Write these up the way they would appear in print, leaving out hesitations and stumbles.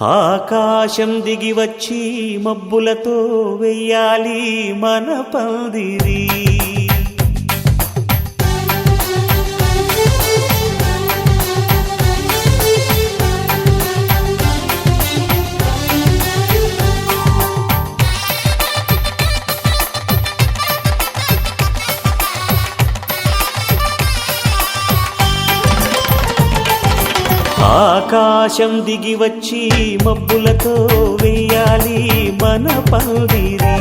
ఆకాశం దిగి వచ్చి మబ్బులతో వెయ్యాలి మన పందిరి. ఆకాశం దిగి వచ్చి మబ్బులతో వెయ్యాలి మన పందిరి.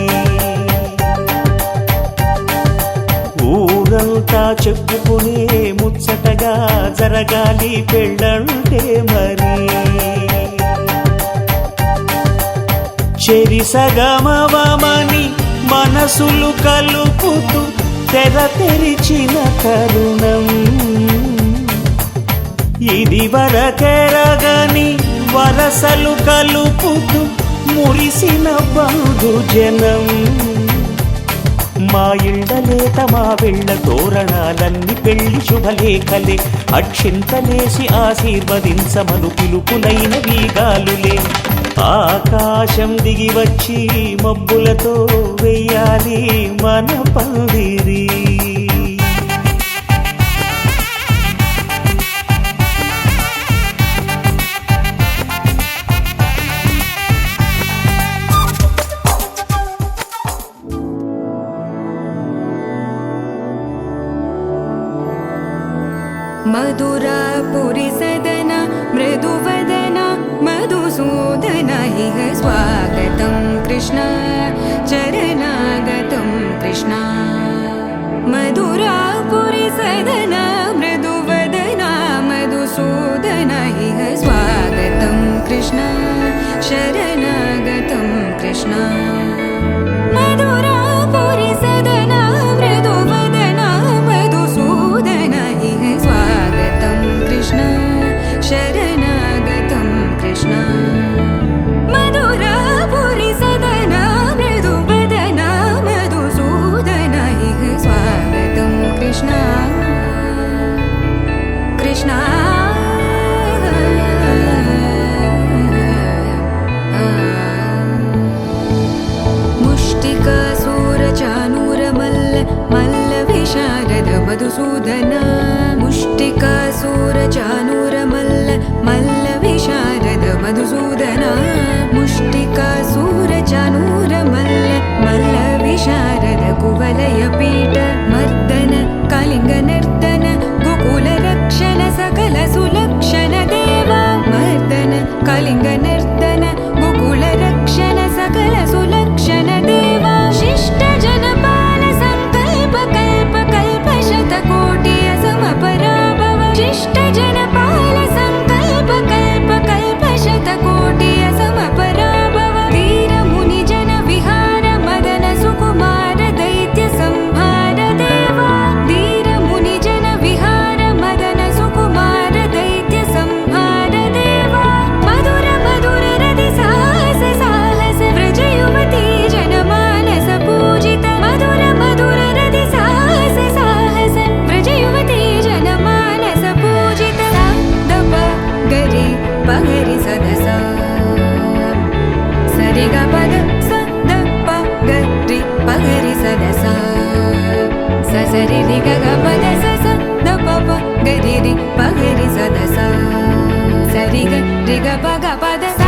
ఊరంతా చెప్పుకునే ముచ్చటగా జరగాలి పెళ్ళంటే మరి. చెరిసగమవమని మనసులు కలుపుతూ తెర తెరిచిన తరుణం ఇది వరకెరగని వరసలు కలుపుతూ మురిసిన బంధుజనం. మా ఇళ్ళలేత మా వెళ్ళ తోరణాలన్నీ పెళ్లి శుభలేఖలే. అక్షింతలేసి ఆశీర్వదించమను పిలుపులైన వీగాలులే. ఆకాశం దిగి వచ్చి మబ్బులతో వెయ్యాలి మన పందిరి. मधुरापुरी सदना मृदुवदना मधुसूदन इह स्वागतं कृष्ण चरणागतं कृष्ण. मधुरापुरी सदना मृदुवदना मधुसूदन इह स्वागतं कृष्ण शरणागतं कृष्ण. मधुरापुरी सदना मृदुवदना मधुसूदन इह स्वागतं कृष्ण शरणागतं कृष्ण. मधुरापुरी सदना मृदुवदना मधुसूदन इह स्वागतं कृष्ण कृष्ण. मुष्टिकासूरचानूरमल्ल मल्लविशारद मधुसूदन. मुष्टिकासूरचानूरमल्ल मल्लविशारद मधुसूदन. मुष्टिकासूरचानूरमल्ल मल्लविशारद कुवलयपीठ मर्दन कलिङ्गनर्दन गोकुलरक्षण सकल सुलक्षण देवा. मर्दन कलिङ्गनर्दन गोकुलरक्षण सकल सुलक्षण देवा. शिष्ट जनपाल संकल्प कल्प कल्प शतकोटि असमपराभव. शिष्ट जनपाल संकल्प कल्प कल्प शतकोटि असमपराभव. धीर मुनि जन विहार मदन सुकुमार दैत्य संहार देवा. धीर मुनि जन विहार मदन सुकुमार दैत्य संहार देवा. मधुर मधुर रति साहस साहस व्रज युवती जनमानस पूजित. मधुर मधुर रति साहस साहस व्रज युवती जनमानस पूजित. दप गरि पगरि सदस सरि ग पद स द प गरि पगरि सदस स सरि रि ग ग पद स स द प प गरि रि पगरि सदस सरि ग रि ग प ग पद स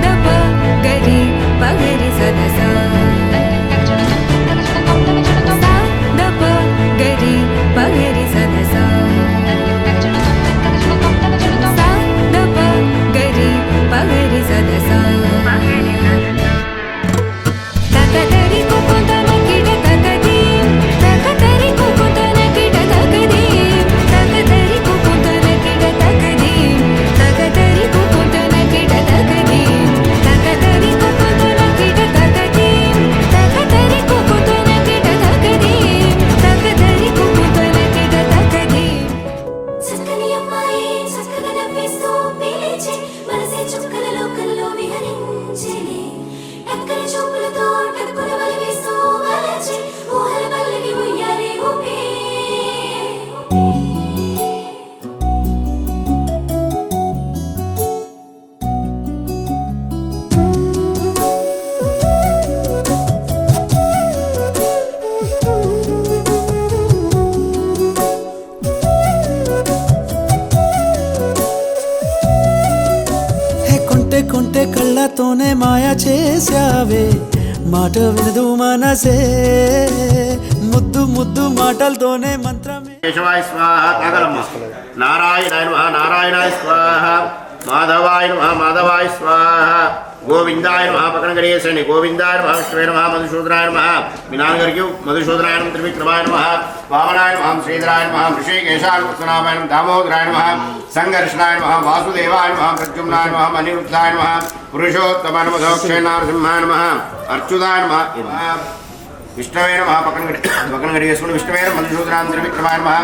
द प गरि पगरि सदस स द प गरि पगरि सदस स द प गरि पगरि सदस. तकतरि कुकुतन किट तकदीं तकतरि कुकुतन किट तकदीं तकतरि कुकुतन किट మాటలతోనే మాయ చేశావే మాట వినదు మనసే ముద్దు ముద్దు మాటలతోనే మంత్రమే. కేశవాయ స్వాహ తాగలమ్మ. నారాయణాయ నమః నారాయణాయ స్వాహ. మాధవాయ నమః మాధవాయ స్వాహ. గోవిందాయ నమః పక్కన గడియేసండి. గోవిందాయ నమః విష్ణువే నమః మధుసూదనాయ నమః. మీ నాన్నగారికి మధుసూదనాయ నమః త్రివిక్రమాయ నమః. వామనాయ నమః శ్రీధరాయ నమః ఋషికేశాయ కృష్ణనామాయ నమః దామోదరాయ నమః. సంఘర్షణాయ నమః వాసుదేవాయ నమః ప్రద్యుమ్నాయ నమః అనిరుద్ధాయ నమః పురుషోత్తమాయ నమః దక్షిణ నరసింహాయ నమః అర్చుదాయ నమః. విష్ణవే నమః పక్కన గడిగేసుకుని విష్ణవే మధుసూదనాయ త్రివిక్రమాయ నమః.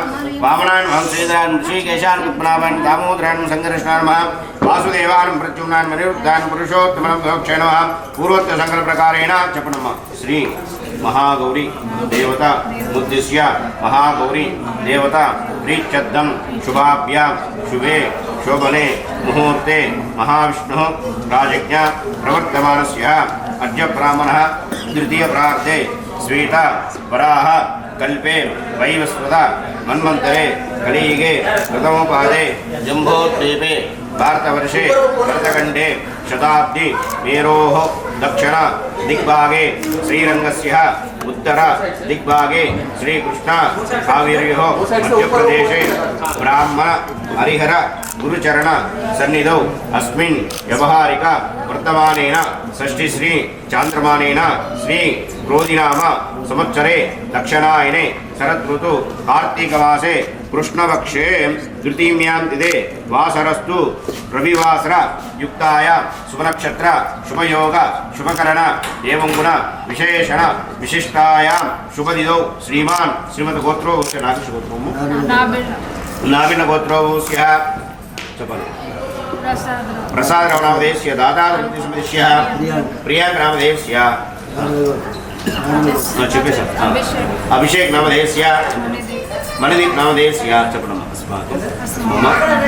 వామనాయ నమః శ్రీధరాయ ఋషికేశాయ కృష్ణనామాయ దామోదరాయ నమః సంఘర్షణాయ నమః వాసుదేవాయ ప్రద్యుమ్నాయ అనిరుద్ధాయ పురుషోత్తమ దక్షిణ నమః. పూర్వోక్త సంకల్ప ప్రకారేణ చెప్పనమ్మ. శ్రీ మహాగౌరీ దేవత ఉద్దిశ్య మహాగౌరీ దేవత ప్రీత్యర్థం శుభాభ్యాం శుభే శోభనే ముహూర్తే మహావిష్ణు రాజజ్ఞ ప్రవర్తమానస్య అద్య బ్రాహ్మణః ద్వితీయ ప్రార్థే స్వీత వరాహ కల్పే వైవస్వత మన్వంతరే కలియుగే ప్రథమోపాదే జంబోద్వీపే భారతవర్షే భరతఖండే శతాబ్ది మేరోః దక్షిణ దిగ్భాగే శ్రీరంగస్య ఉత్తర దిగ్భాగే శ్రీకృష్ణ కావేర్యోః మధ్యప్రదేశే బ్రాహ్మణ హరిహర గురుచరణ సన్నిధౌ అస్మిన్ వ్యవహారిక వర్తమానేన షష్ఠిశ్రీ చాంద్రమానేన శ్రీ క్రోధినామ సంవత్సరే దక్షిణాయనే శరదృతు కార్తీకమాసే కృష్ణపక్షే తృతీయాం తిథే వాసరస్తు రవివాసర యుక్తాయ శుభనక్షత్ర శుభయోగ శుభకరణ ఏవం గుణ విశేషణ విశిష్టాయాం శుభదిదౌ శ్రీమాన్ శ్రీమద్ గోత్రో నాగేశ గోత్రము నాభిన్న గోత్రో చెప్పండి. ప్రసాద రామదేశ్య దాదాశ్య ప్రియా రామదేశ్య చెప్పేసా. అభిషేక్ నామధేయస్య మణిదీప్ నామధేయస్య చెప్పడం. అస్మాకం మమ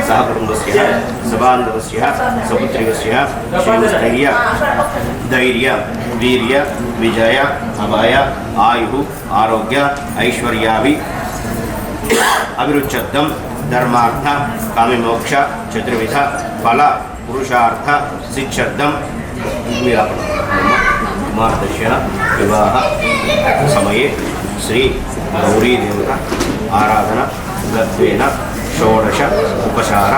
సహ కుటుంబస్య సబాంధవస్య సపుత్రికస్య శ్రీమస్థైర్య ధైర్య వీర్య విజయ అభయ ఆయు ఆరోగ్య ఐశ్వర్యాభి అభిరుచ్యర్థం ధర్మార్థ కామమోక్ష చతుర్విధ ఫల పురుషార్థ సిద్ధ్యర్థం కుమారదర్శన వివాహ సమయే శ్రీ గౌరీ దేవత ఆరాధన గద్వేన షోడశ ఉపచార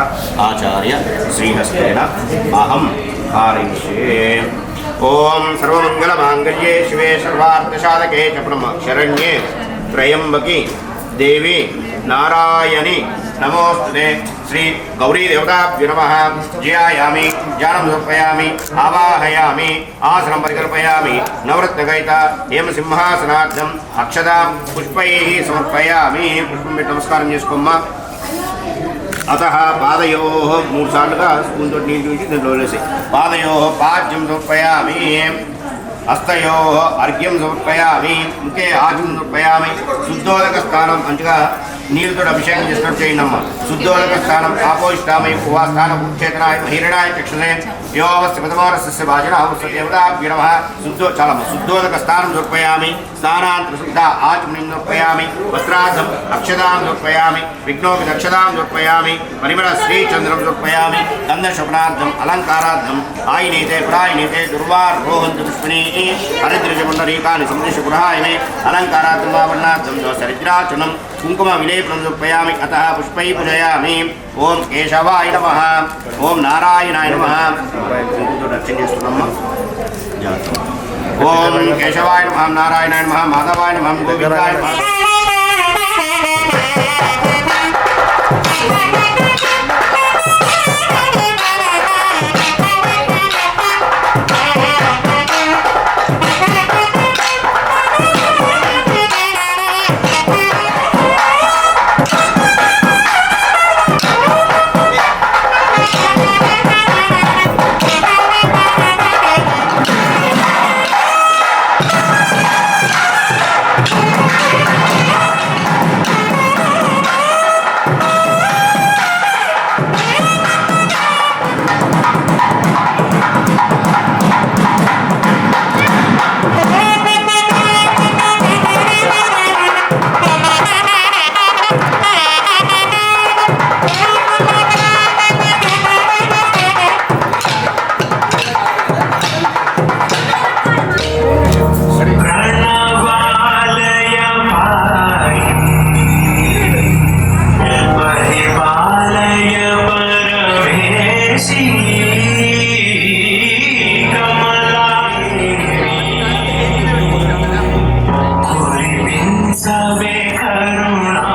ఆచార్య శ్రీహస్తేన అహం కారయిష్యే. ఓం సర్వమంగళమాంగళ్యే శివే సర్వార్థసాధకే చెప్పడం. శరణ్యే త్రయంబకి దేవి నారాయణి నమోస్తుతే. శ్రీ గౌరీ దేవతాభ్యో నమః. ధ్యాయామి ధ్యానం సమర్పయామి ఆవాహయామి ఆసనం పరికల్పయామి నవరత్నగైత ఏం సింహాసనార్థం అక్షతాం పుష్పై సమర్పయామి. పుష్పం పెట్టి నమస్కారం చేసుకోమ్మా. అత పాదయో 3 సార్లుగా స్పూన్ తోటి నీళ్ళు చూసి దీంట్లో వేసి పాదయో పాద్యం సమర్పయామి. హస్తయో అర్ఘ్యం సమర్పయామి. ముఖే ఆజ్యం సమర్పయామి. శుద్ధోదక స్థానం మంచిగా నీళ్ళతో అభిషేకం చేసినట్టు చేయండమ్మ. శుద్ధోదక స్థానం ఆపోయిష్టామై ఉపవాస్థానం చేతనాయ హిరణాయ చక్షునే యోవస్య ప్రథమారస్య భాజన దేవతాభ్యో నమః. చాలమ్మ. శుద్ధోదక స్థానం సమర్పయామి. స్నానాంతర శుద్ధ ఆచమనం సమర్పయామి. వస్త్రార్థం అక్షతాం సమర్పయామి. విఘ్నోపి దక్షతాం సమర్పయామి. పరిమళ శ్రీచంద్రం సమర్పయామి. గంధశోభనార్థం అలంకారార్థం ఆయినీతే పురాయినీతే దుర్వారోహంతు పుష్పిణీ హరిద్రజపుండరీకాని సందేశ గృహాయమే అలంకారార్థం ఆవరణార్థం సరిద్రాచనం కుంకుమ విలేపనం సమర్పయామి. అతః పుష్పై పూజయామి. ఓం కేశవాయ నమః. ఓం నారాయణాయ నమః. అర్చన చేస్తున్నామ్మా. ఓం కేశవాయ నమః నారాయణాయ నమః మాధవాయ నమః గోవిందాయ నమః. सबे करुणाम्बुरासी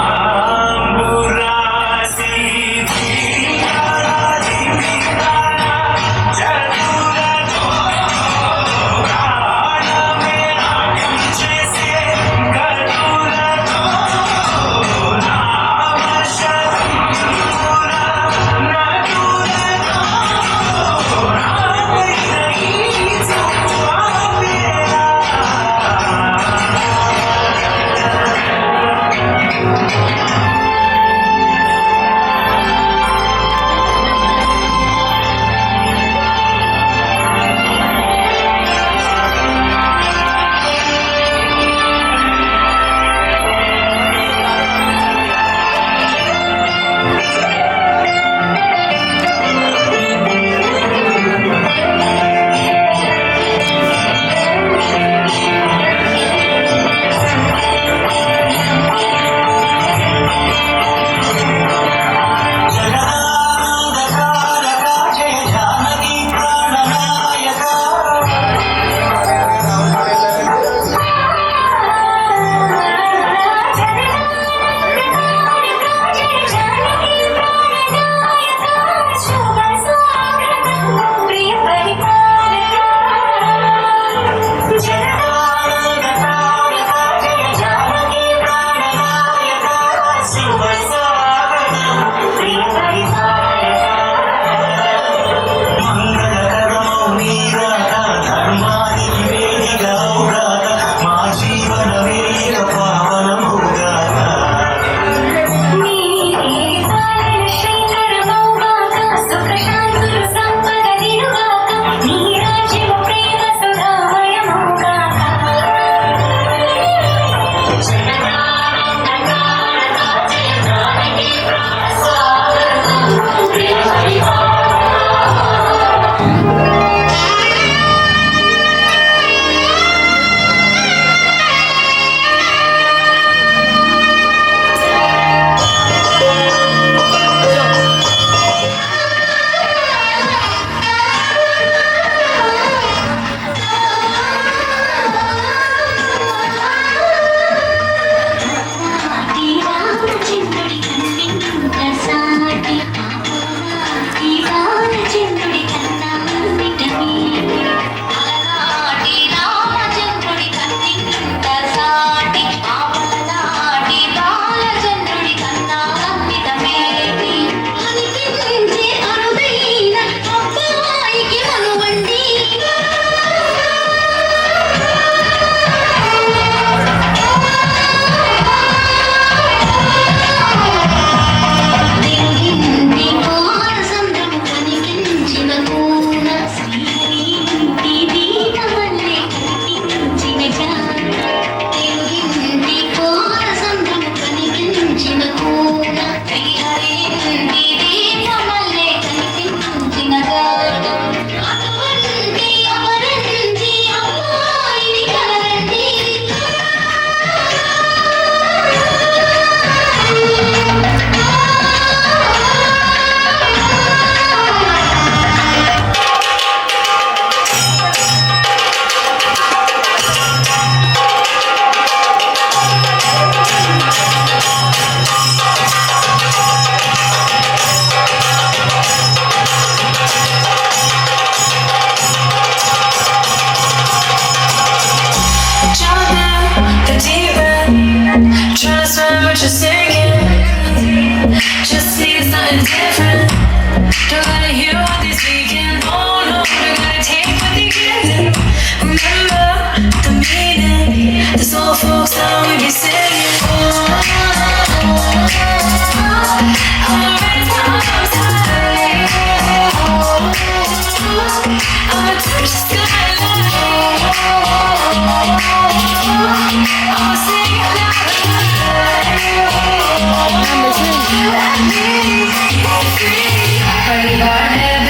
Everybody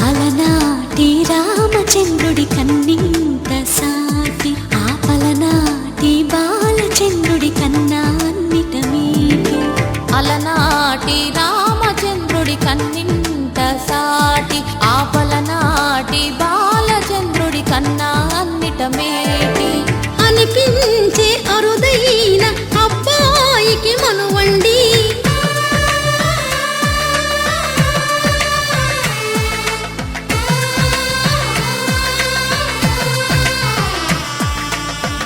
అలనాటి రామచంద్రుడి కన్నింత సాటి ఆపలనాటి బాలచంద్రుడి కన్నా అన్నిట మీటి. అలనాటి రామచంద్రుడి కన్నింత సాటి ఆపలనాటి బాలచంద్రుడి కన్నా అన్నిట మేటి అనిపించే అరుదైన అబ్బాయికి మనువండి.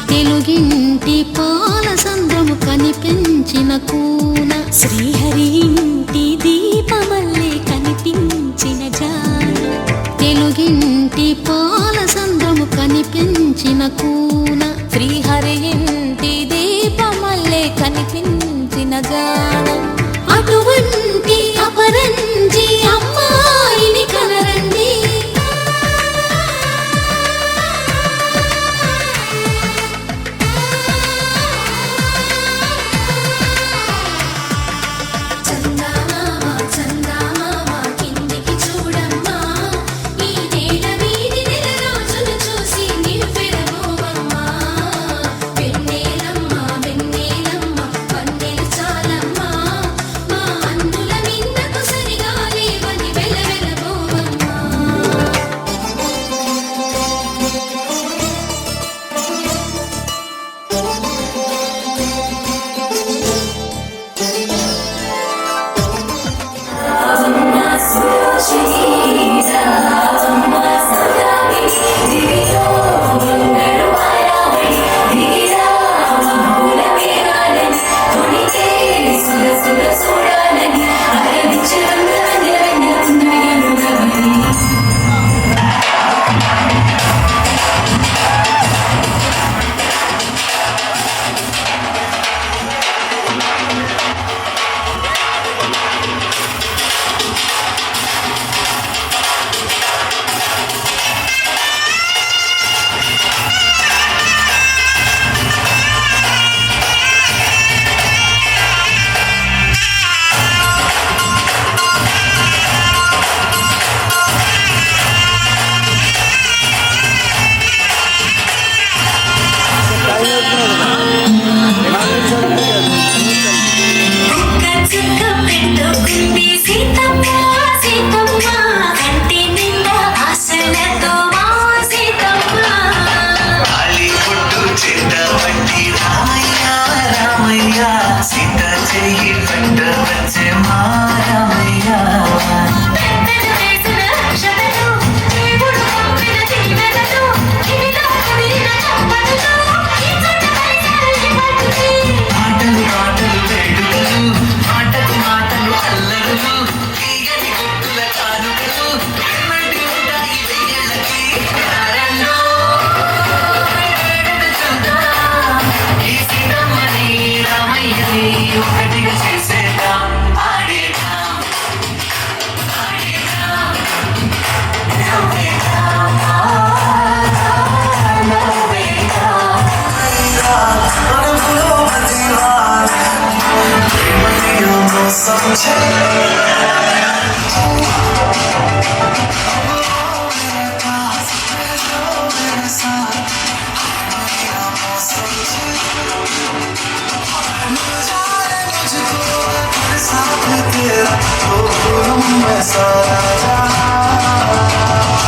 తెలుగింటి పాల సంద్రము కనిపించిన కూన శ్రీహరి ఇంటి దీపమల్లే కనిపించిన జాన. తెలుగింటి పాల సంద్రము కనిపించిన కూన శ్రీహరి ఇంటి దీపమల్లే కనిపించిన జాన. అటువంటి అపరంజి అమ్మాయిని కనరండి.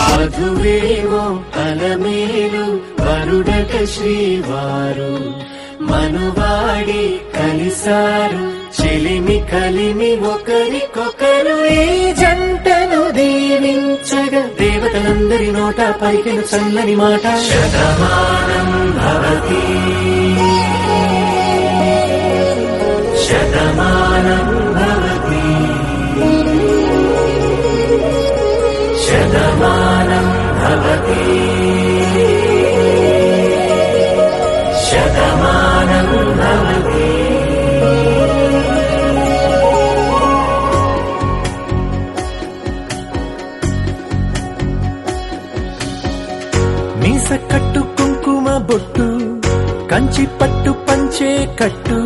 మధువేవో అలమేలు వరుడట శ్రీవారు మనువాడి కలిసారు చెలిమి కలిమి ఒకరికొకరు ఈ జంటను దీవి చోట పలికిన చల్లని మాట శతమానం భవతి శతమానం భవతి శతమానం భవతి శతమానం భవతి. మీస కట్టు కుంకుమ బొట్టు కంచి పట్టు పంచే కట్టు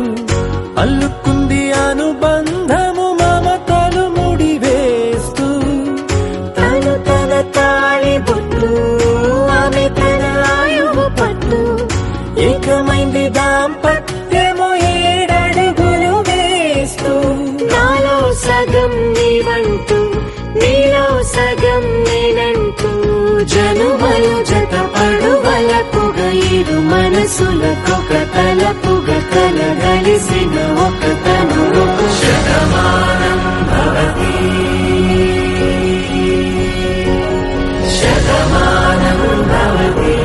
అల్లుకుంది అనుబంధము మమతలు ముడివేస్తూ తను తన తాళి బొట్టు ఆమె తన ఆయువు పట్టు ఏకమైంది దాంపత్యము 7 అడుగులు వేస్తూ నాలో సగం నీవంటూ నీలో సగం నేనంటూ జనుమలు జత పడువలపుగ ఇరు మనసులకొక తలపుగ కలగలిసిన ఒక తను శతమానం భవతి శతమానం భవతి.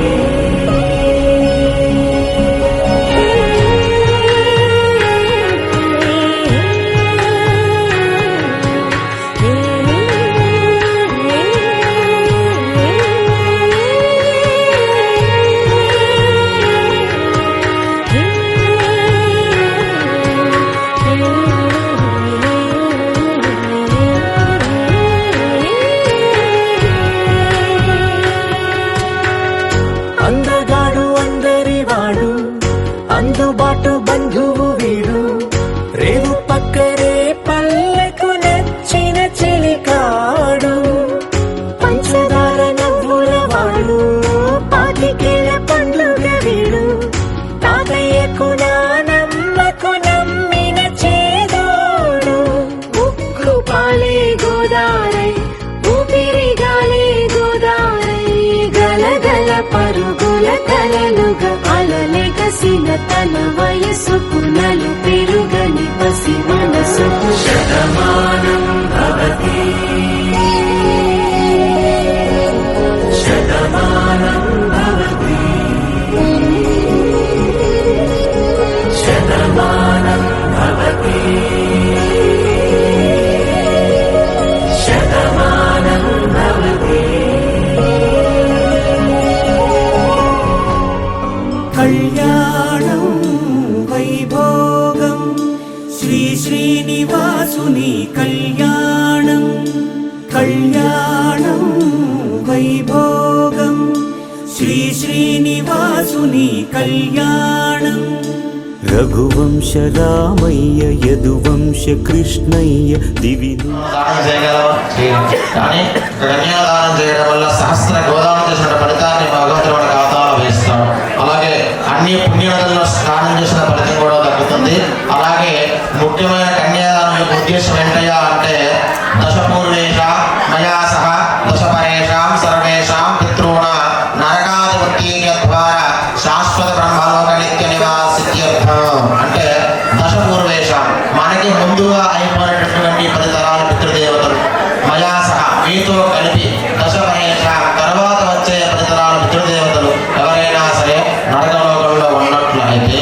అందగాడు అందరివాడు అందుబాటు బంధువు వీడు రేవు పక్కరే పల్లెకు నచ్చిన చెలికాడు పంచదార నవ్వుల వాడు పాతికేల పండుగ వీడు తాతయ్యకు నానమ్మకు నమ్మిన చేదోడు ఉక్కు పాలే గోదారై ఊపిరి గాలే గోదారై గలగల పరుగుల కలలుగా అలలెగసిన తన వయసుకు నలు పెరుగని పసి మనసుకు శతమానం భవతి శతమానం భవతి శతమానం భవతి శతమానం భవతి. కళ్యాణం వైభోగం శ్రీ శ్రీనివాసుని కళ్యాణం కళ్యాణం వైభోగం శ్రీ శ్రీనివాసుని కళ్యాణం రఘువంశ రామయ్య యదువంశ కృష్ణయ్య దివి దానం చేయగలవు కానీ కన్యాదానం చేయడం వల్ల సహస్ర గోదానం చేసిన ఫలితాన్ని భగవంతుడు మన ఖాతాలో వేస్తాడు. అలాగే అన్ని పుణ్యనదుల్లో స్నానం చేసిన ఫలితం కూడా దక్కుతుంది. అలాగే ముఖ్యమైన కన్యాదానం యొక్క ఉద్దేశం ఏంటయ్యా అంటే దశపూర్వేష మయా సహ దశపరేషాం సర్వేషాం పితృణ నరకాధిపత్య ద్వారా శాశ్వత బ్రహ్మలోక నిత్య నివాసిత్యర్థం. అంటే దశపూర్వేషాం మనకి ముందుగా అయిపోయినటువంటి 10 తరాల పితృదేవతలు మయా సహ మీతో కలిపి దశపరేష తర్వాత వచ్చే 10 తరాల పితృదేవతలు ఎవరైనా సరే నరకలోకంలో ఉన్నట్లు అయితే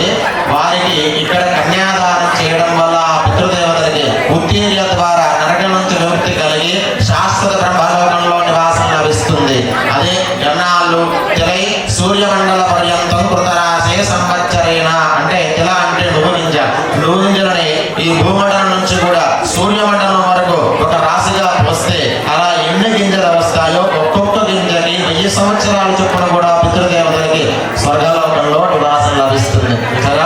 వారికి ఇక్కడ కన్యాదానం చేయడం వల్ల ఆ పితృదేవతలకి ఉత్తీర్య ద్వారా నరకం నుంచి విముక్తి కలిగి శాశ్వత బ్రహ్మలోకంలో నివాసం లభిస్తుంది. అదే జనాలు తిలై సూర్యమండల పర్యంతం కృతరాశే సంవత్సరేణ అంటే ఇలా అంటే నువ్వు గింజలని ఈ భూమండలం నుంచి కూడా సూర్యమండలం వరకు ఒక రాశిగా వస్తే అలా ఎన్ని గింజలు వస్తాయో ఒక్కొక్క గింజని 1000 సంవత్సరాల చొప్పున కూడా పితృదేవతలకి స్వర్గలోకంలో నివాసం లభిస్తుంది. సరే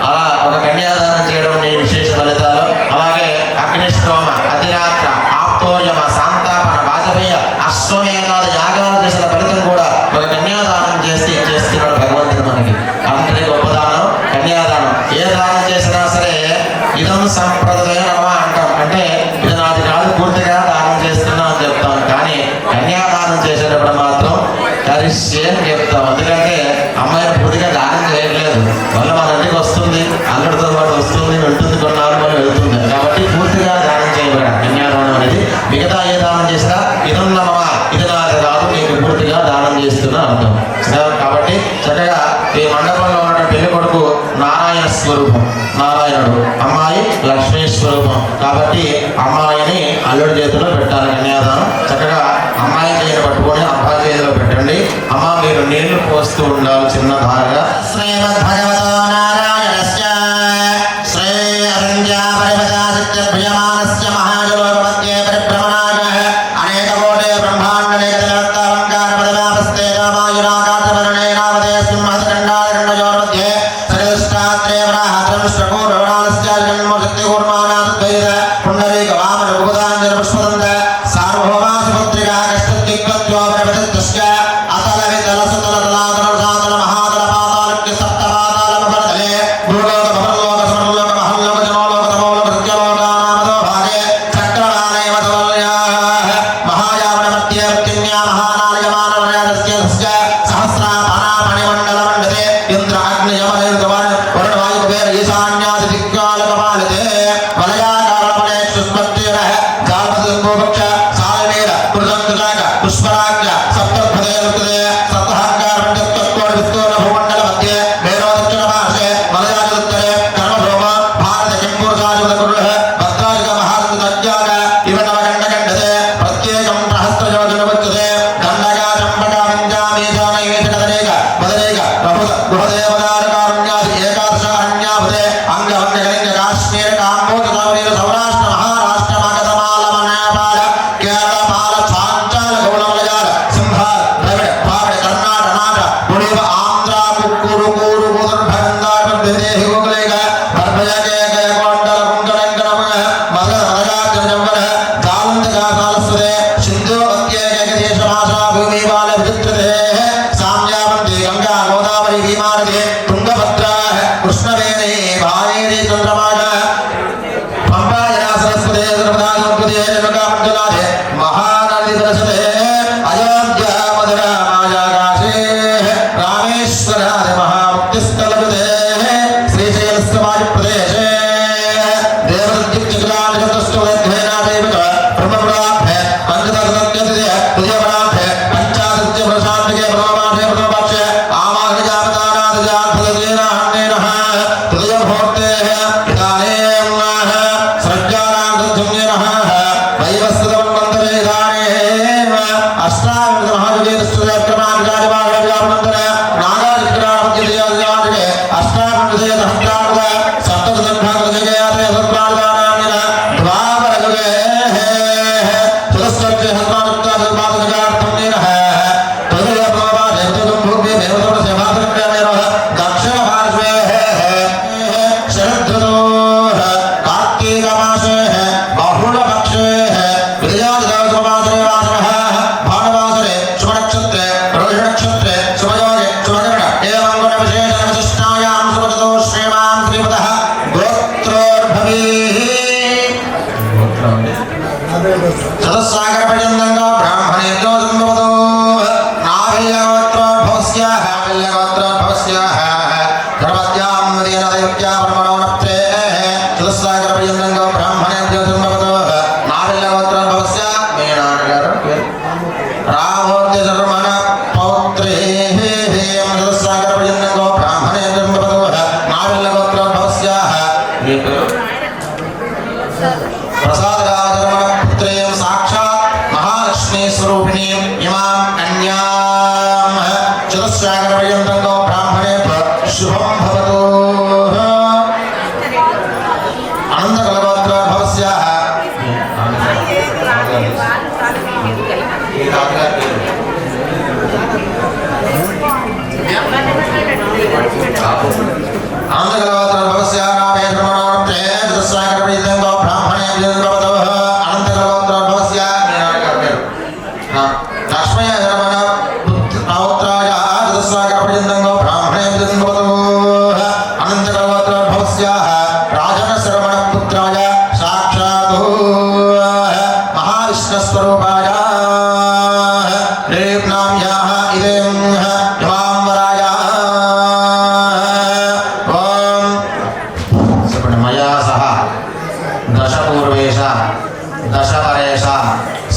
అలా ఒక కన్యాదానం చేయడం విశేష ఫలితాలు. అలాగే అగ్నిష్టోమ అతిరాత్ర ఆప్తోర్యమ శాంతాపన వాజపేయ అశ్వమేధాది యాగాలు చేసిన ఫలితం కూడా ఒక కన్యాదానం చేస్తున్నాడు భగవంతుడు మనకి. అంతటి గొప్ప దానం కన్యాదానం. ఏ దానం చేసినా సరే ఇదం సంప్రదాయం అంటాం, అంటే ఇది నాది కాదు పూర్తిగా దానం చేస్తున్నా అని చెప్తాం. కానీ కన్యాదానం చేసేటప్పుడు మాత్రం కరిష్యే అని చెప్తాం. ఎందుకంటే అమ్మాయి పూర్తిగా దానం చేయట్లేదు, వల్ల మన ఇంటికి వస్తుంది, అల్లుడితో పాటు వస్తుంది, వెళ్తుంది, కొన్నాళ్ళు మనం వెళ్తుంది. కాబట్టి పూర్తిగా దానం చేయబడాలి కన్యాదానం అనేది. మిగతా ఏ దానం చేసినా ఇదన్నమా ఇది నాది కాదు నీకు పూర్తిగా కాబట్టి అమ్మాయిని అల్లుడి చేతిలో పెట్టాలి కన్యాదానం. చక్కగా అమ్మాయి చేతిని పట్టుకొని అబ్బాయి చేతిలో పెట్టండి. అమ్మ మీరు నీళ్లు పోస్తూ ఉండాలి చిన్న ధారగా. శ్రీమద్ భగవతో నారాయణస్య శ్రీ అరుణ్య పరిపదాసిత్య ప్రియమానస్య మహాజలోకమధ్యే పరిభ్రమణాయ అనేక కోటి బ్రహ్మాండ లేఖితలత్తాలంకార పదవాపస్తే రామాయురాకాశవర్ణే నామదే సింహస్కండాయ ఖండయోర్मध्ये సరిష్టాత్రే వరాహత్రం శ్రకూరవరాలస్య జన్మశక్తి కూర్మానాద్వైత పుండరీక వామన ఉపదాంజన పుష్పదంత సార్వభౌమాసుపుత్రికా కష్టదిగ్వత్యో పరిపదిత్యస్య అతల వితల సుతల తలాతల సాతల మహాతల పాతాళక్య సప్త పాతాళమపరతలే భూలోక భవలోక సమలోక మహల్లోక జనోలోక తమోలోక సత్యలోకానామదో భాగే చక్రవాలయ వదవల్యాః మహాయావన మధ్య వృత్తిన్యా మహానాయమానవనయస్య తస్య సహస్రాపరామణిమండల మండతే ఇంద్ర అగ్నియమనిర్గవన్ వరుణవాయు కుబేర ఈశాన్యాది దిక్కాలకపాలితే వలయాకారమణే సుస్మత్తిరః జాల్పదంగోపక్ష సాల్మేర కృతంకృతాక పుష్పరాజ్య సప్తర్భదే రుక్దే సప్తహంకార పండిత్వత్కోణ విత్తోన భూమండల మధ్యే మేరో దక్షిణ పార్శ్వే మలయాజుత్తరే కర్మభ్రోమ భారత కింపూర్షాజుత కురుః భద్రాయుగ మహాసుతజ్ఞాన ఇవ నవగండగండదే ప్రత్యేకం ప్రహస్త్రయోజన వర్తతే గండగా చంపగా వింజామీశానైవేశకదరేక మదరేక ప్రభుత గృహదేవదారకారుణ్యాది ఏకాదశ అరణ్యాభుతే అంగవంగకలింగ కాశ్మీర కాంబోజ సౌరాష్ట్ర మహారాష్ట్ర మగధమాలమనేపాల కేరళ పాల చాంచాల గౌళమలయాల సింహాల ద్రవిడ పావిడ కర్ణాట నాట పుణీవ ఆంధ్ర కుక్కూరు కూరు కుదుర్భందాదేహి గోకులేక భర్భయకేక కొండల కుంకడంకరమ మగధ మదగార్జన జంబర జాలంతగా సాలస్వదే సింధు వంత్యేక దేశ భాషా భూమి బాల విచిత్రదే సామ్యావంతి గంగా గోదావరి భీమానది తుంగభద్ర కృష్ణవేణి భావేరి చంద్రమాగ పంపాయన సరస్వతే సర్వదా సంస్కృతే జనకామండలాదే మహానది దర్శతే అయోధ్య మధుర మాయాకాశే రామేశ్వరాది మహాముక్తిస్థలపదే శ్రీశైలస్య వాయుప్రదేశే దేవదత్తిక్చిలానికతస్తువేనాదేవిక బ్రహ్మపురాభ్య పంచదశసత్యతిథే తృతీయపరాభ్య పంచాదత్య ప్రశాంతికే ప్రథమమాసే ప్రథమపక్షే ఆమాఘజాపదానాదజాత్ఫలజీనాహన్నేనః తృతీయముహూర్తే ఇదానీం సృజ్ఞానాదధ్యుమ్యేనః వైవస్వతమన్వంతరే ఇదానీం అష్టావింశ మహాయుగేతస్తుదేక్రమానుజాతివాహవ్యాపనంతర నాగాదిక్రామధ్యజయాదిజాతికే అష్టావింశదే సహస్రార్థ సప్తదశంభాగజయాతే సత్పాదానాన్యన ద్వాపరయుగే చతుస్సర్గే హస్మానుక్తా సత్పాదజగార్థం నీనః తృతీయ ప్రథమపాఠే తృతీయం భూమి దేవతోడస్య భాసక్రమేణః దక్షిణ పార్శ్వే శరదృతో కార్తీకమాసే బహుళపక్షే విజయాదిదవసమాసరే వాసరః భానువాసరే శుభనక్షత్రే రోహిణక్షత్రే శుభయోగే శుభకరణ ఏవం గుణవిశేషణ విశిష్టాయాం శుభగతో శ్రీమాన్ శ్రీమతః గోత్రోద్భవీః చతుస్సాగర పర్యంతంగా బ్రాహ్మణేభ్యో సంభవతో నాభిల్యగోత్రోద్భవస్యాః విల్యగోత్రోద్భవస్యాః గర్భత్యాం మదీనదైత్యా పరమణోనప్తే చతుస్సాగర పర్యంతంగా బ్రాహ్మణేభ్యో సంభవతో నాభిల్యగోత్రోద్భవస్య మీనానగారు రామూర్తి శర్మణ పౌత్రేః చతుస్సాగర పర్యంతంగా బ్రాహ్మణేభ్యో సంభవతో నాభిల్యగోత్రోద్భవస్యాః ప్రసాదరాజరమణ పుత్రేయం సాక్షాత్ మహాలక్ష్మీ స్వరూపిణీం ఇమాం కన్యాం చతుస్సాగర పర్యంతంగా బ్రాహ్మణేభ్యో శుభం భవతు. అనంతకలగోత్రోద్భవస్యాః అనంతకలగోత్రోద్భవస్యాః రామేశ్వరమణోనప్తే చతుస్సాగర పర్యంతంగా బ్రాహ్మణేభ్యో సంభవతో అనంతకలగోత్రోద్భవస్య లక్ష్మయ రమణ పౌత్రాయ చతుస్సాగర పర్యంతంగా బ్రాహ్మణేభ్యో సంభవతో అనంతకలగోత్రోద్భవస్యాః రాజన శ్రవణ పుత్రాయ సాక్షాత్ మహావిష్ణుస్వరూపాయ రేప్నామ్యాః ఇదేం ఇమాం వరాయ ఓం మయా సహ దశపూర్వేష దశపరేష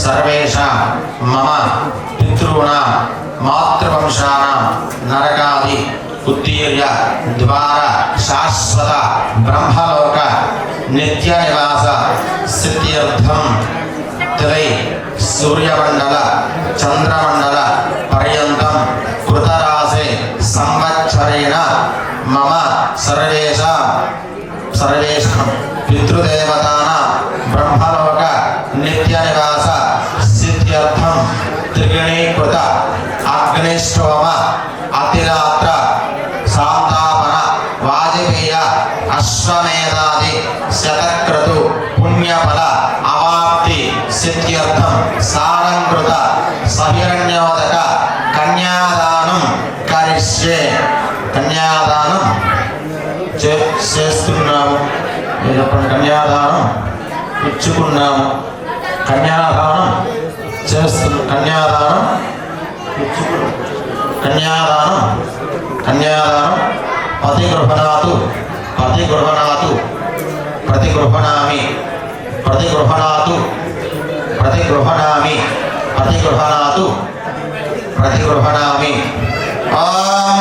సర్వేష మమ పితॄణాం మాతృవంశానాం నరకాది ఉత్తీర్య ద్వార శాశ్వత బ్రహ్మలోక నిత్య నివాస సిద్ధ్యర్థం త్రై సూర్యమండల చంద్రమండల పర్యంతం కృతరాశే సంవత్సరేణ మమ సర్వేషాం పితృదేవతానాం బ్రహ్మలోక నిత్య నివాస సిద్ధ్యర్థం త్రిగుణీకృత అగ్నిష్టోమ అతిరాత్ర సాంతాపన వాజపేయ అశ్వమేధాది శతక్రతు పుణ్యఫల అవాప్తి సిద్ధ్యర్థం సారంకృత సహిరణ్యోదక కన్యాదానం కరిష్యే. కన్యాదానం చేస్తున్నాము, కన్యాదానం ఇచ్చుకున్నాము, కన్యాదానం కన్యాదానం పతిగృహణాతు ప్రతిగృహణామి ఓం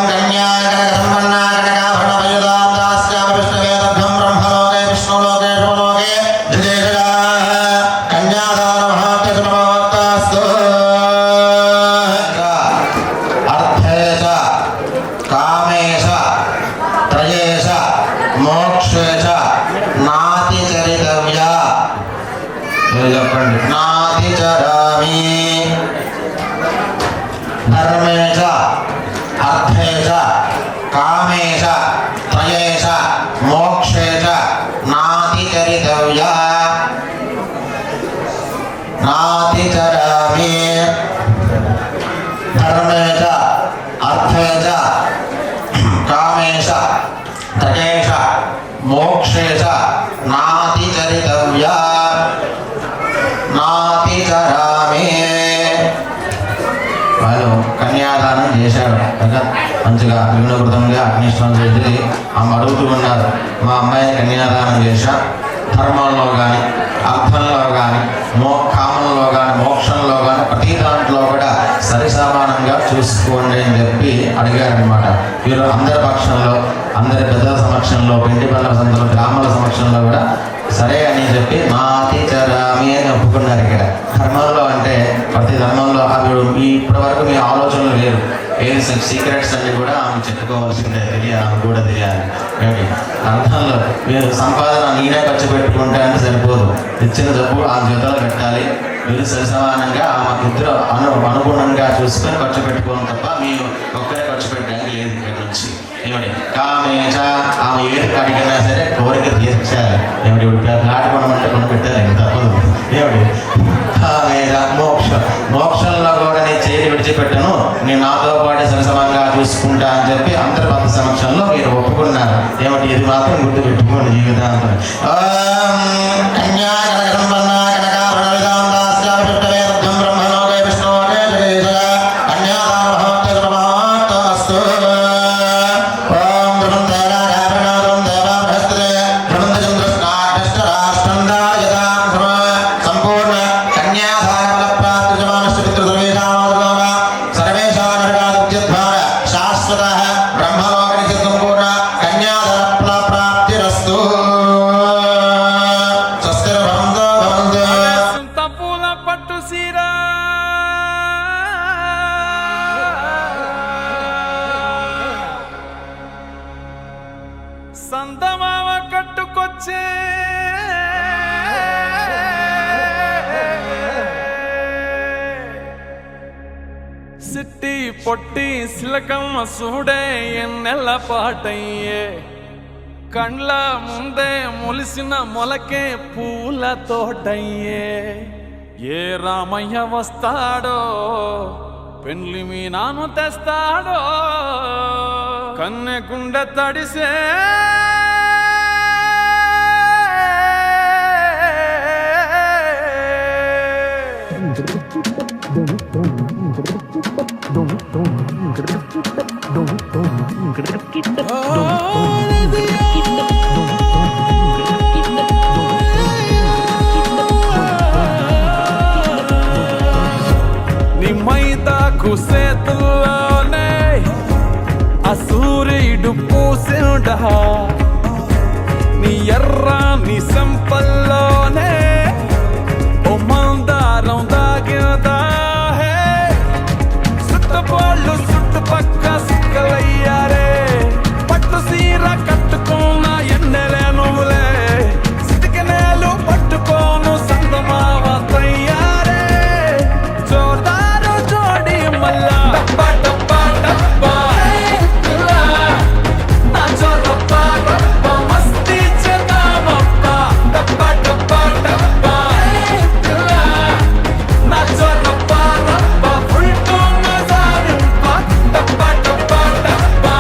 నాతిచరామి ధర్మేశ అర్థేశ కామేశ త్రయేశ మోక్షేశ నాతిచరితవ్య. నాతిచరామి ధర్మేశ అర్థేశ కామేశ త్రయేశ మోక్షేశ నాతిచరితవ్య. నాతిచరామి. వాళ్ళు కన్యాదానం చేశారు కదా, మంచిగా విఘ్నకృతంగా అగ్నిష్టం చేసి అడుగుతూ ఉన్నారు, మా అమ్మాయిని కన్యాదానం చేశా, ధర్మంలో కానీ అర్థంలో కానీ కామంలో కానీ మోక్షంలో కానీ ప్రతి దాంట్లో కూడా సరిసమానంగా చూసుకోండి అని చెప్పి అడిగారనమాట. వీరు అందరి పక్షంలో, అందరి పెద్దల సమక్షంలో, పిండి పనుల సందులో, గ్రామాల సమక్షంలో కూడా సరే అని చెప్పి నాతిచరామి అని ఒప్పుకున్నారు. ఇక్కడ ధర్మంలో అంటే ప్రతి ధర్మంలో అవి ఇప్పటి వరకు మీ ఆలోచనలు లేరు, ఏం సీక్రెట్స్ అన్ని కూడా ఆమె చెప్పుకోవాల్సిందే, ఆమె కూడా తెలియాలి. ఏమిటి అర్థంలో మీరు సంపాదన నేనే ఖర్చు పెట్టుకుంటే అంటే సరిపోదు, ఇచ్చిన జబ్బు ఆ జీవితంలో పెట్టాలి. మీరు సరిసమానంగా ఆమె ఇద్దరు అనుగుణంగా చూసుకొని ఖర్చు పెట్టుకోవడం తప్ప మీరు ఒక్కరే ఖర్చు పెట్టడానికి లేదు. ఇక్కడ నుంచి ఏమిటి కామేశ ఆమె ఏది అడిగినా సరే కోరిక తీర్చాలి. ఏమిటి నాటి కొనమంటే కొని పెట్టాలి, తప్పదు. ఏమిటి కామేశ మోక్షంలో కూడా నేను చేతి విడిచిపెట్టను, నేను నాతో పాటు సరిసమంగా చూసుకుంటా అని చెప్పి అందరి భక్త సమక్షంలో మీరు ఒప్పుకున్నారు. ఏమిటి ఇది మాత్రం గుర్తు పెట్టుకోండి జీవితాంతం. సంతమావ కట్టుకొచ్చే సిట్టి పొట్టి సిలకమ్మ సూడే ఎన్నెల్ల పాటయ్యే, కండ్ల ముందే మొలిసిన మొలకే పూల తోటయ్యే. ఏ రామయ్య వస్తాడో పెండ్లి మీ నాను తెస్తాడో, కన్నె గుండె తడిసే నీ మైదాకు సేతుల్లోనే ఆ సూర్యుడు పూసిండా నీ ఎర్రాని సంపల్లోనే ఓ మందారం దాగిందా హే సుట్టపోళ్ళు చుట్టుపక్క సిక్కలయ్యారే పట్టు సీర కట్టుకున్న ఎన్నెలే నువ్వులే సిటికనేలు పట్టుకోను సందమావ తయ్యారే జోర్దారు జోడి మల్లా డబ్బా డబ్బా డబ్బా నా జోరబ్బా రబ్బా మస్తీ చేద్దామబ్బా డబ్బా డబ్బా డబ్బా నా జోరబ్బా రబ్బా ఫుల్ టు మజారింపా డబ్బా డబ్బా డబ్బా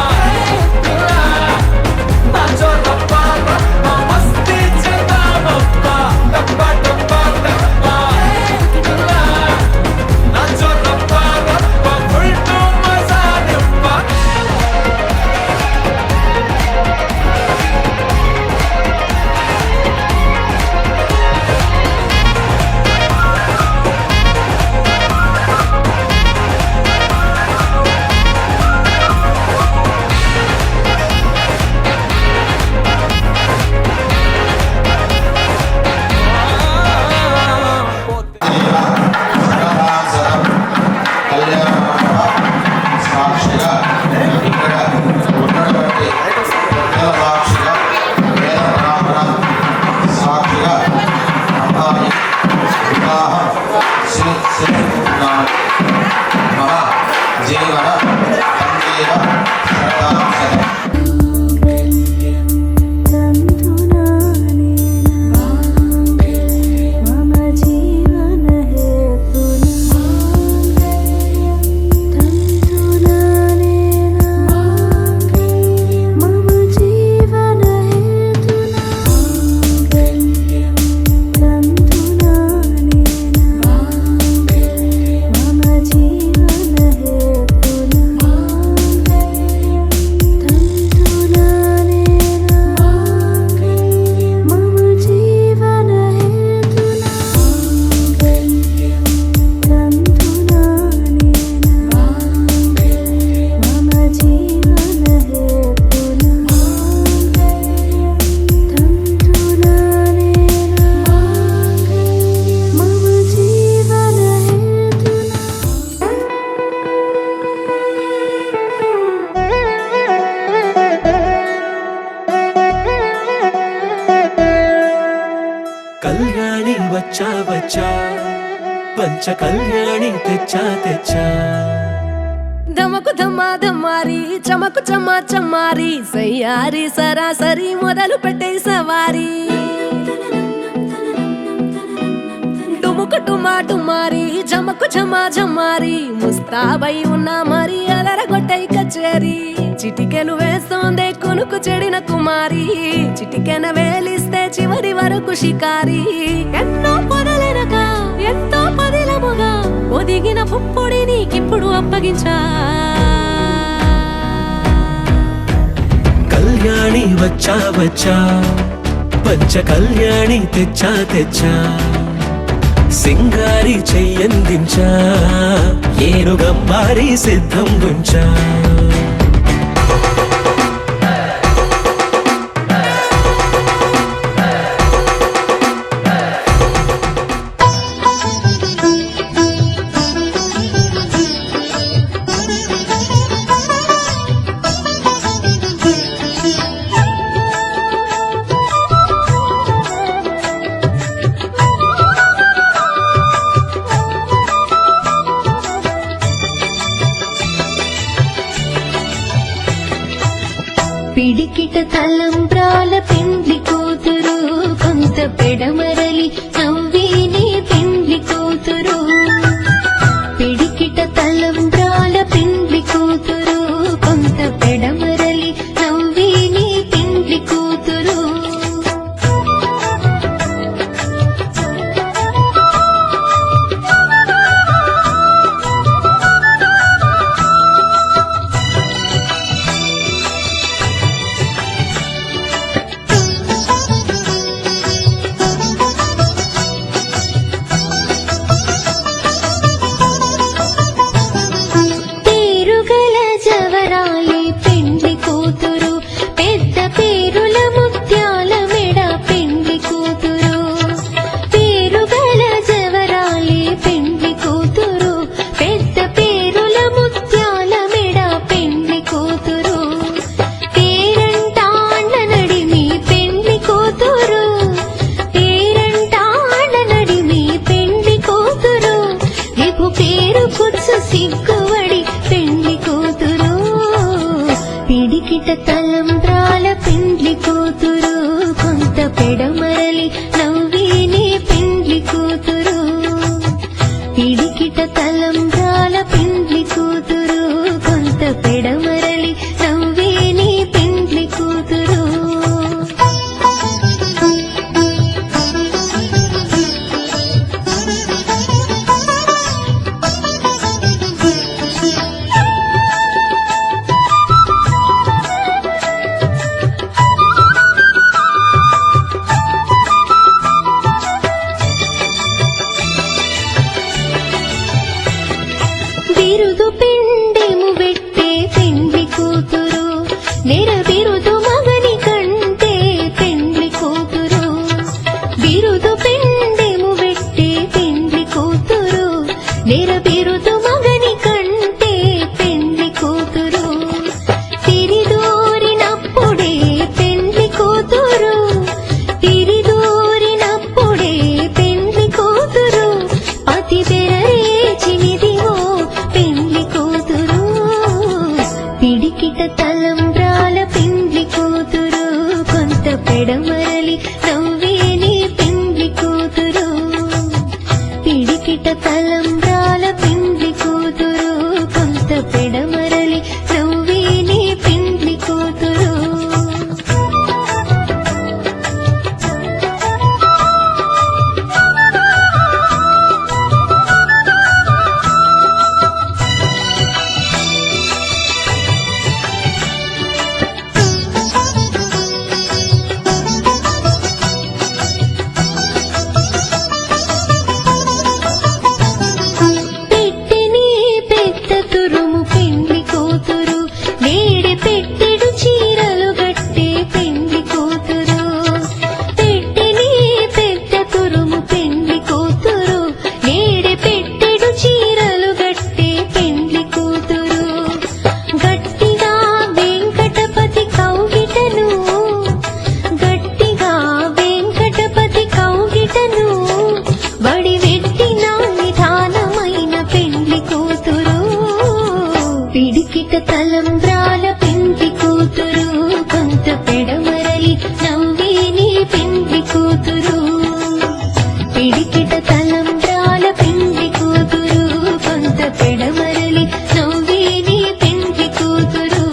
నా జోరబ్బా రబ్బా మస్తీ చేద్దామబ్బా డబ్బా డబ్బా డబ్బా నా జోరబ్బా రబ్బా ఫుల్ టు మజారింపా సాక్షిగా ఇక్కడ ఉన్నటువంటి సాక్షిగా వేద బ్రాహ్మణ సాక్షిగా అమ్మాయి వివాహం మమ జీవన సంజీవ శరణాంశ మమ జీవన కళ్యాణి వచ్చా వచ్చా పంచ కళ్యాణి తెచ్చా తెచ్చా దమకు ధమ్మా ధమ్మారి చమకు చమ్మా చమ్మారి సయ్యారి సరాసరి మొదలు పెట్టే సవారి డుముకు డుమా డుమారి జమకు ఝమా ఝమారి ముస్తాబై ఉన్నా మరి అలరగొట్టై కచేరి చిటికెలు వేస్తోందే కొనుకు చెడిన కుమారి చిటికెన వేలిస్తే చివరి వరకు షికారి ఎన్నో పొదలెనగా ఎంతో పదిలముగా ఒదిగిన పుప్పొడి నీకిప్పుడు అప్పగించా కళ్యాణి వచ్చా వచ్చా పంచ కళ్యాణి తెచ్చా తెచ్చా సింగారి చెయ్యందించా ఏనుగమ్మారి సిద్ధం గుంచా పిడికిట తలంబ్రాల పెండ్లి కూతురు కొంత పెడమరలి నవ్విని పెండ్లి కూతురు పిడికిట తలంబ్రాల పెండ్లి కూతురు కొంత పెడమరలి నవ్విని పెండ్లి కూతురు బిరుదు పిండెము పెట్టే పెండ్లి కూతురు నెరబిరుదు మగని కంటే పెండ్లి కూతురు బిరుదు పిండెము పెట్టే పెండ్లి కూతురు నెరబిరుదు మగని కంటే పెండ్లి కూతురు తిరిదూరినప్పుడే పెండ్లి కూతురు తిరిదూరినప్పుడే పెండ్లి కూతురు అతి బెరరేచినిదివో పెండ్లి కూతురు పిడికిట తలంబ్రాల పెండ్లి కూతురు కొంత పెడమరలి నవ్వేని పెండ్లి కూతురు పిడికిట తలంబ్రాల పెండ్లి కూతురు కొంత పెడమరలి నవ్వేని పెండ్లి కూతురు పెట్టెని పెద్ద తురుము పెండ్లి కూతురు వేడి పెట్టెడు చీరలు గట్టే పెండ్లి కూతురు పెట్టెని పెద్ద తురుము పెండ్లి కూతురు వేడి పెట్టెడు చీరలు గట్టే పెండ్లి కూతురు గట్టిగా వెంకటపతి కౌగిటను గట్టిగా వెంకటపతి కౌగిటను వడి వెట్టిన నిధానమైన పెండ్లి కూతురు పిడికిట తలంబ్రాల పెండ్లి కూతురు కొంత పెడమరలి నవ్వేని పెండ్లి కూతురు పిడికిట తలంబ్రాల పెండ్లి కూతురు కొంత పెడమరలి నవ్వేని పెండ్లి కూతురు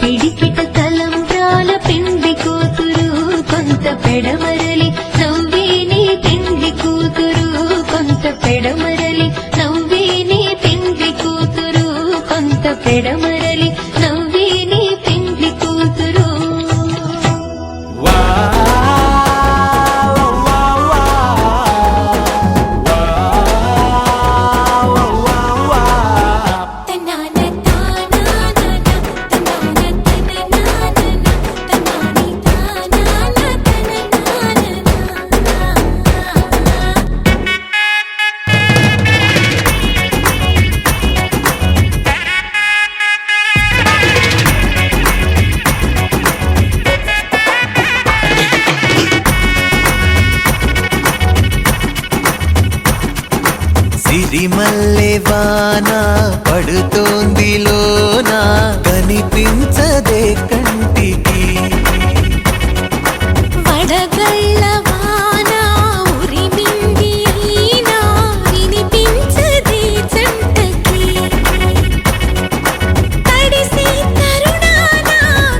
పిడికిట తలంబ్రాల పెండ్లి కూతురు కొంత పెడమరలి నవ్వేని పెండ్లి కూతురు కొంత పెడమరలి నవ్వేని పెండ్లి కూతురు కొంత పెడమరలి నవ్వేని పెండ్లి కూతురు సిరిమల్లె వాన పడుతోంది లోన కనిపించదే కంటికి వడగళ్ళ వాన ఉరిమింది అయినా వినిపించదే జంటకి తడిసి తరుణాన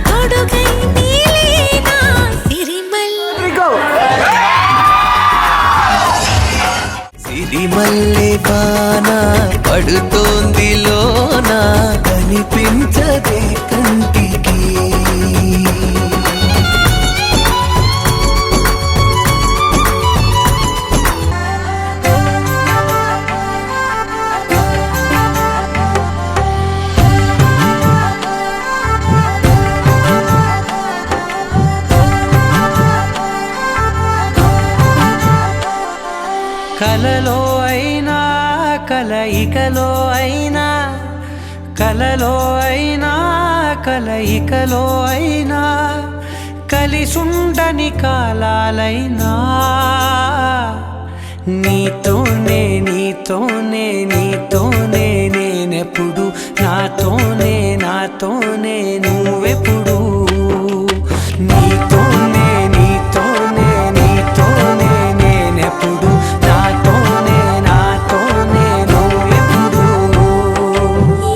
కొడుగై నీలేనా సిరిమల్లె వాన పడుతోంది లోన కనిపించదే కంటికి కలలో అయినా కలయికలో అయినా కలలో అయినా కలయికలో అయినా కలిసుండని కాలాలైనా నీతోనే నీతోనే నీతోనే నేనెప్పుడు నాతోనే నాతోనే నువ్వెప్పుడు నీతోనే నీతోనే నీతోనే నేనెప్పుడు నాతోనే నాతోనే నువ్వెప్పుడు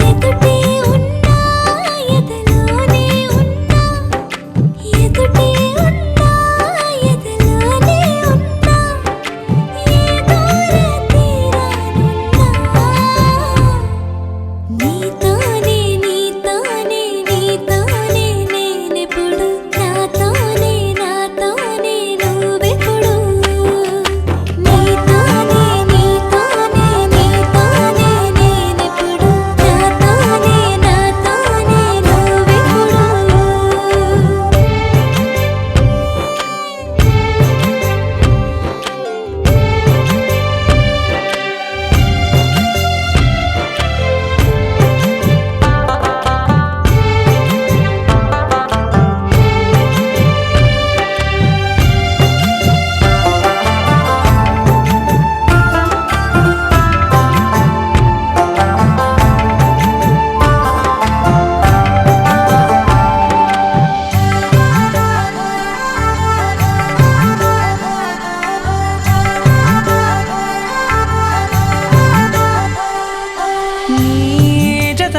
ఎదుటే ఉన్నా ఎదలోనే ఉన్నా ఎదుటే ఉన్నా ఎదలోనే ఉన్నా ఏ దూర తీరానున్నా నీతోనే నీతోనే నీతోనే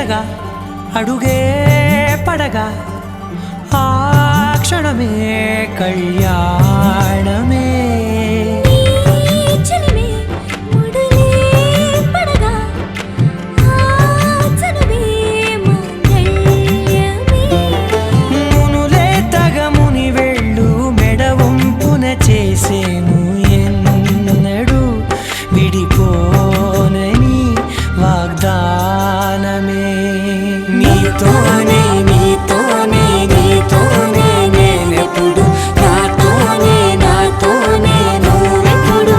మెల్లగా అడుగే పడగా ఆ క్షణమే కళ్యాణమే చిలిమే ముడులే పడగా ఆచనమే మంగళ్యమే మునులే తగముని వెళ్ళు మెడవంపున చేసేను ఎన్నడు విడిపోనని వాగ్దానమే నీతోనే నీతోనే నీతోనే నేనెప్పుడు నాతోనే నాతోనే నువ్వెప్పుడు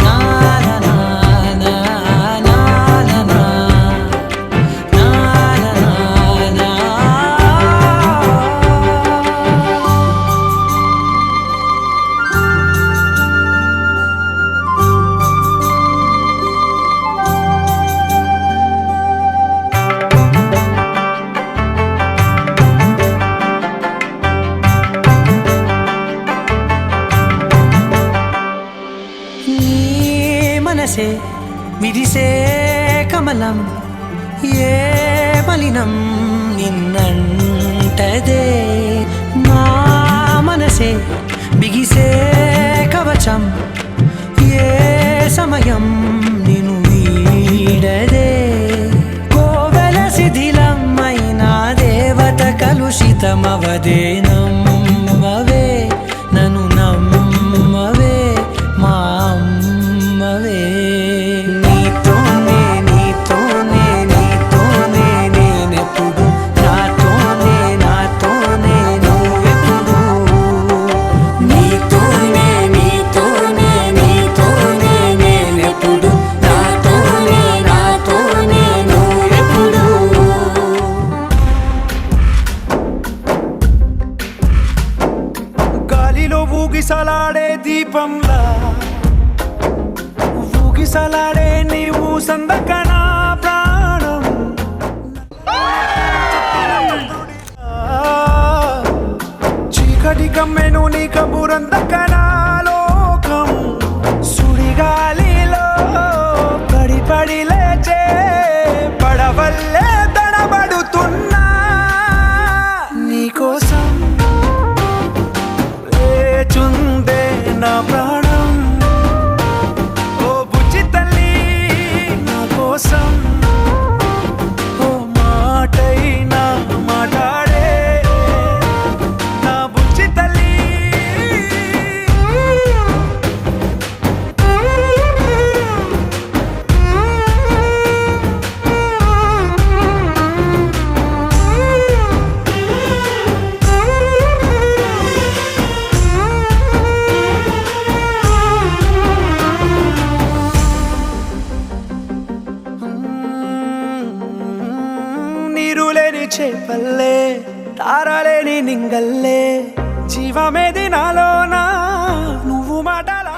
నా నా నా నా నా నా నా నీ మనసే విరిసే కమలం ఏ మలినం నిన్నంటదే నా మనసే బిగిసే కవచం ఏ సమయం నిన్ను వీడదే కోవెల శిథిలమైన దేవత కలుషితమవదే నమ్మవే నన్ను నమ్మవే మా అమ్మవే నీతోనే నీతోనే నీతోనే నేనెప్పుడు నాతోనే నాతోనే నువ్వెప్పుడు నీతోనే నీతోనే నీతోనే నేనెప్పుడు నాతోనే నాతోనే నువ్వెప్పుడు గాలిలో ఊగిసలాడే దీపంలా ఊగిసలాడే నీవు సందకన ప్రాణం చీకటి కమ్మెను నీ కబురందకన లోకం సుడిగాలిలో పడిపడి లేచే పడవల్లే తడబడుతున్నా నీకోసం లేచుందే నా ప్రాణం ఓ బుజ్జి తల్లి నా కోసం ఓ మాటైనా మాట్లాడే నా బుజ్జి తల్లి నీరు లేని చేపల్లే తారలేని నింగల్లే జీవమేది నాలోనా నువ్వు మాటలా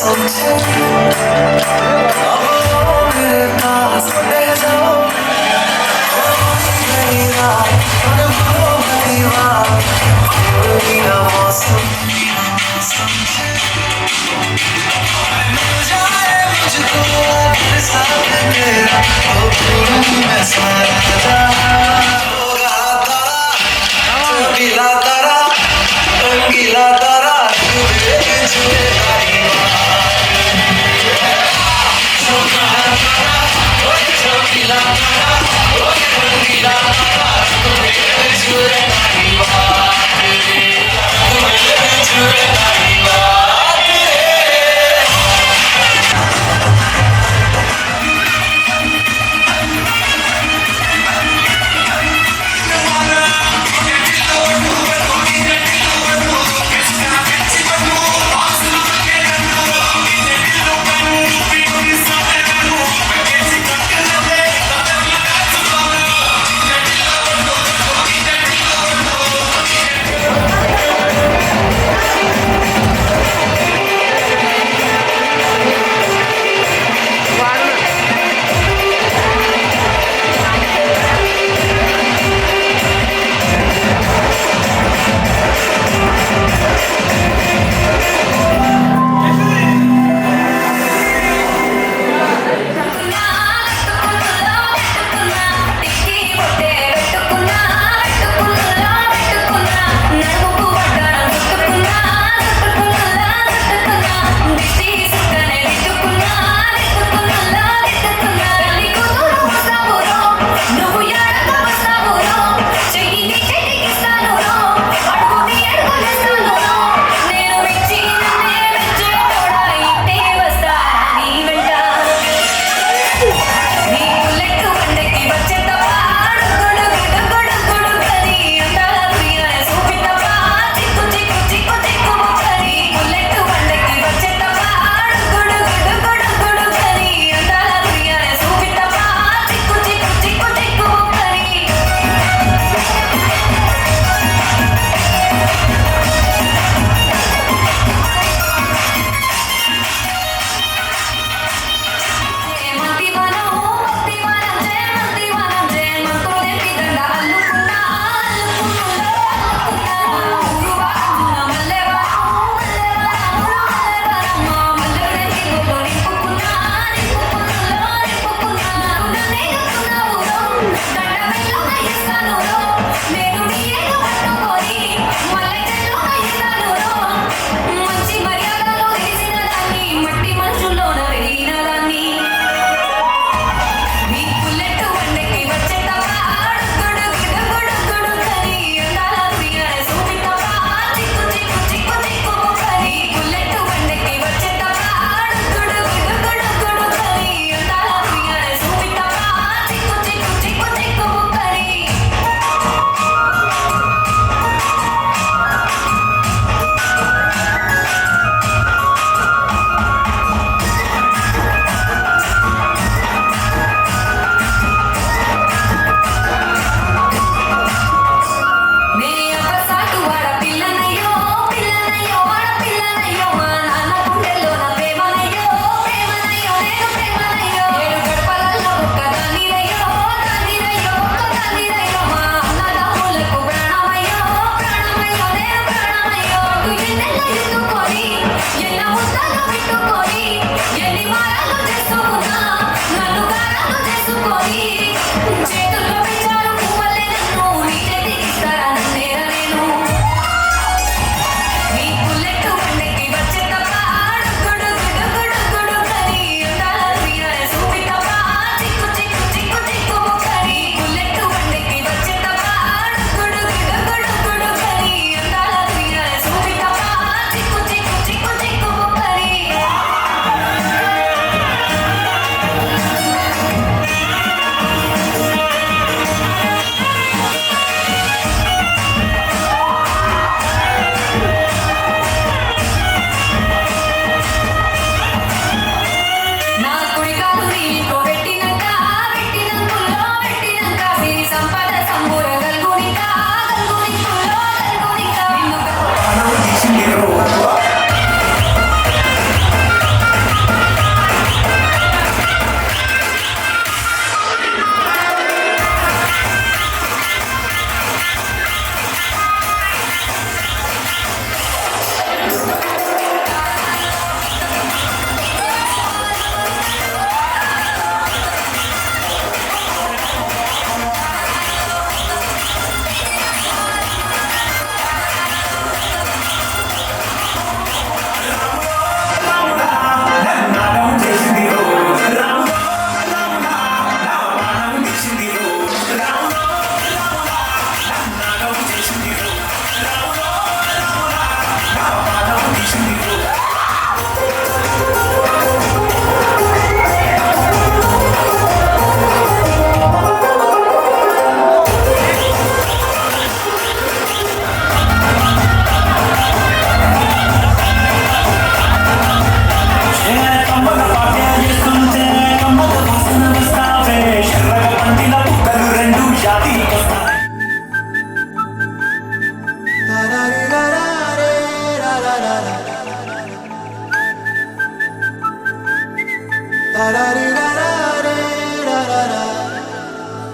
Thank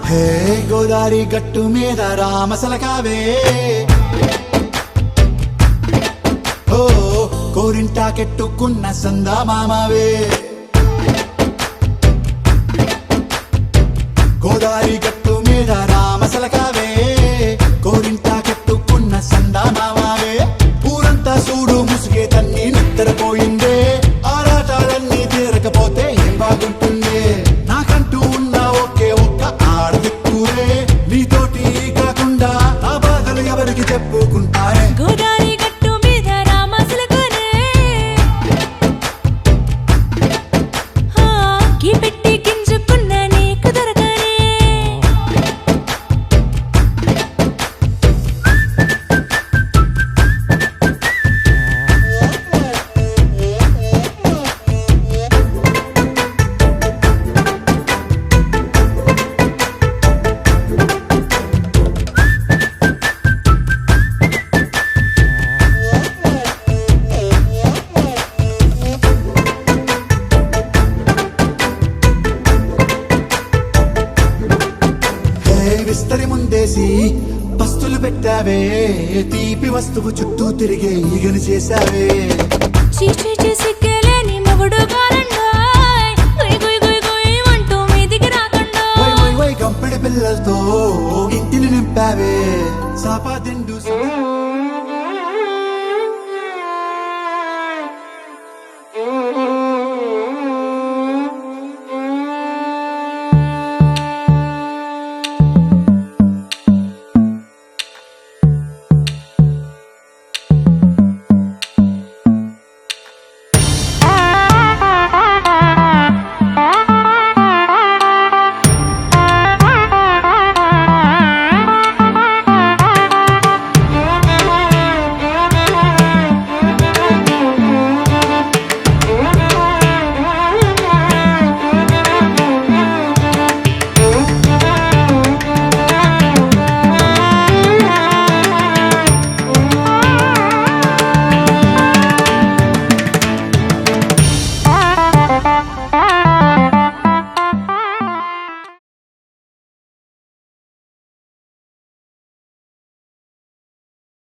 హే గోదారి గట్టు మీద రామసలకావే ఓ కోరింటాకెట్టుకున్న సందా మామావే గోదారి గట్టు మీద రామసలకావే కోరింటాకెట్టుకున్న సందా మామావే ఊరంతా చూడు ముసుగే తన్ని నిద్రపోయిందే ఆరాటాలన్నీ తీరకపోతే ఏం బాగుంటుందే నాకంటూ ఉన్న ఒకే ఒక్క ఆడదిక్కురే నీతోటి కాకుండా ఆ బాధలు ఎవరికి చెప్పుకుంటారే గోదారి గట్టు మీద రామసలకనే గీ పెట్టి గింజుకున్న నీకు దొరకనే విస్తరి ముందేసి పస్తులు పెట్టావే తీపి వస్తువు చుట్టూ తిరిగే ఈగను చేశావే చీచీ సిగ్గలేని మొగుడు కారండాయ్ గుయ్ గుయ్ గుయ్ గుయ్ అంటూ మీదికి రాకండా వై వై వై గంపెడి పిల్లలతో ఇంటిని నింపావే సాపా దిండు